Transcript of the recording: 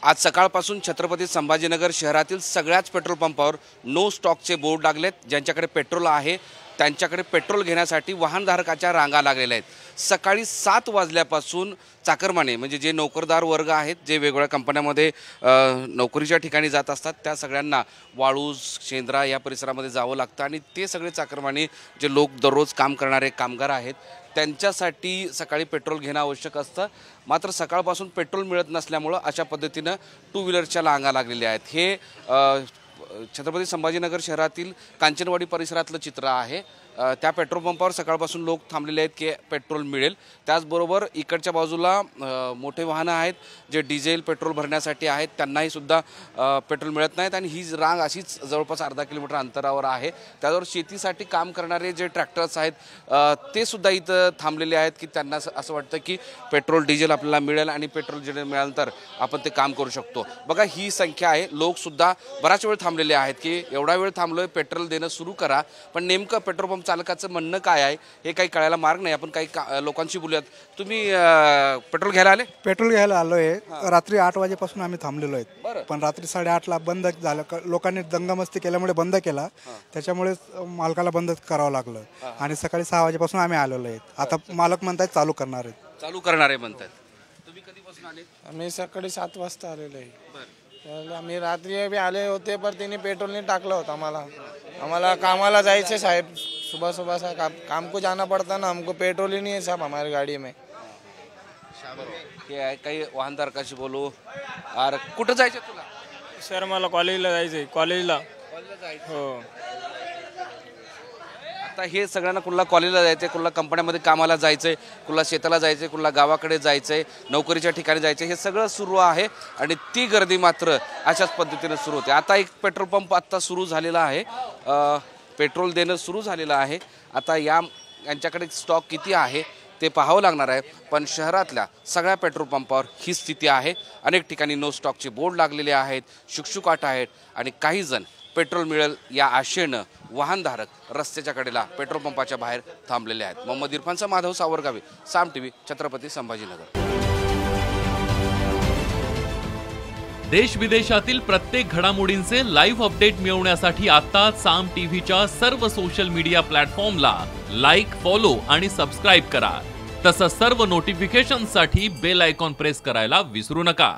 आज सकाळपासून छत्रपती संभाजीनगर शहरातील सगळ्याच पेट्रोल पंपावर नो स्टॉकचे बोर्ड लागलेत। ज्यांच्याकडे पेट्रोल आहे त्यांच्याकडे पेट्रोल घेण्यासाठी वाहनधारकाच्या रांगा लागलेल्या आहेत। सकाळी 7 वाजल्यापासून चाकरमाने म्हणजे जे नोकरदार वर्ग आहेत, जे वेगवेगळ्या कंपन्यांमध्ये नोकरीच्या ठिकाणी जात असतात, त्या सगळ्यांना वाळूज शेंद्रा या परिसरामध्ये जावं लागतं आणि ते सगळे चाकरमाने जे लोक दररोज काम करणारे कामगार आहेत त्यांच्यासाठी सकाळी पेट्रोल घेणं आवश्यक असतं। मात्र सकाळपासून पेट्रोल मिळत नसल्यामुळे अशा पद्धतीनं टू व्हीलरच्या रांगा लागलेल्या आहेत। हे छत्रपती संभाजीनगर शहरातील कांचनवाडी परिसरातलं चित्र आहे। त्या पेट्रोल पंपावर सकाळपासून लोक थांबलेले आहेत की पेट्रोल मिळेल। त्याचबरोबर इकडच्या बाजूला मोठे वाहनं आहेत जे डिझेल पेट्रोल भरण्यासाठी आहेत, त्यांनाही सुद्धा पेट्रोल मिळत नाहीत आणि ही रांग अशीच जवळपास अर्धा किलोमीटर अंतरावर आहे। त्यावर शेतीसाठी काम करणारे जे ट्रॅक्टर्स आहेत ते सुद्धा इथं थांबलेले आहेत की त्यांना असं वाटतं की पेट्रोल डिझेल आपल्याला मिळेल आणि पेट्रोल डिझेल मिळाल्यानंतर आपण ते काम करू शकतो। बघा ही संख्या आहे, लोकसुद्धा बराच वेळ थांबलेले आहेत की एवढा वेळ थांबलोय, पेट्रोल देणं सुरू करा। पण नेमकं पेट्रोल पंप चालकाचं म्हणणं काय आहे हे काही कळायला मार्ग नाही। आपण काही लोकांशी बोलूयात। तुम्ही पेट्रोल घ्यायला आले? पेट्रोल घ्यायला आलोय। रात्री 8 वाजेपासून आम्ही थांबलेलो आहेत, पण रात्री 8:30ला बंद झालं। लोकांनी दंगमस्ती केल्यामुळे बंद केला, त्याच्यामुळे मालकाला बंद करावं लागलं आणि सकाळी 6 वाजेपासून आम्ही आलेलो आहेत। आता मालक म्हणतात चालू करणार आहे म्हणतात। तुम्ही कधीपासून आले? आम्ही सकाळी 7 वाजता आलेलो आहे। आम्ही रात्री भी आले होते, पर तिने पेट्रोल नहीं टाकलं होतं आम्हाला कामाला जायचे साहेब। सुबह सुबह से काम को जाना पड़ता ना, हमको पेट्रोल ही नहीं है साहब हमारी गाड़ी में। काही वाहनधारकाशी बोलू। अरे कुठं जायचं तुला? सर मला कॉलेजला जायचंय। कॉलेजला हो। आता हे सगळ्यांना कुठला कॉलेजला जायचंय, कुठला कंपन्यामध्ये कामाला जायचंय, कुठला शेताला जायचंय, कुठला गावाकडे जायचंय, नोकरीच्या ठिकाणी जायचंय, हे सगळं सुरू आहे आणि ती गर्दी मात्र अशाच पद्धतीने सुरू होते। आता एक पेट्रोल पंप आता सुरू झालेला आहे, पेट्रोल देणं सुरू झालेलं आहे। आता यांच्याकडे स्टॉक किती आहे ते पाहावं लागणार आहे, पण शहरातल्या सगळ्या पेट्रोल पंपावर ही स्थिती आहे। अनेक ठिकाणी नो स्टॉकचे बोर्ड लागलेले आहेत, शुकशुकाट आहेत आणि काही जण पेट्रोल मिळेल या आशेनं वाहनधारक रस्त्याच्या कडेला पेट्रोल पंपाच्या बाहेर थांबलेले आहेत। मोहम्मद इरफानचा माधव सावरगावे, साम टीव्ही, छत्रपती संभाजीनगर। देश विदेशातील प्रत्येक घडामोडींचे लाईव्ह अपडेट मिळवण्यासाठी आता साम टीव्हीच्या सर्व सोशल मीडिया प्लॅटफॉर्मला लाईक, फॉलो आणि सबस्क्राईब करा। तसंच सर्व नोटिफिकेशनसाठी बेल आयकॉन प्रेस करायला विसरू नका।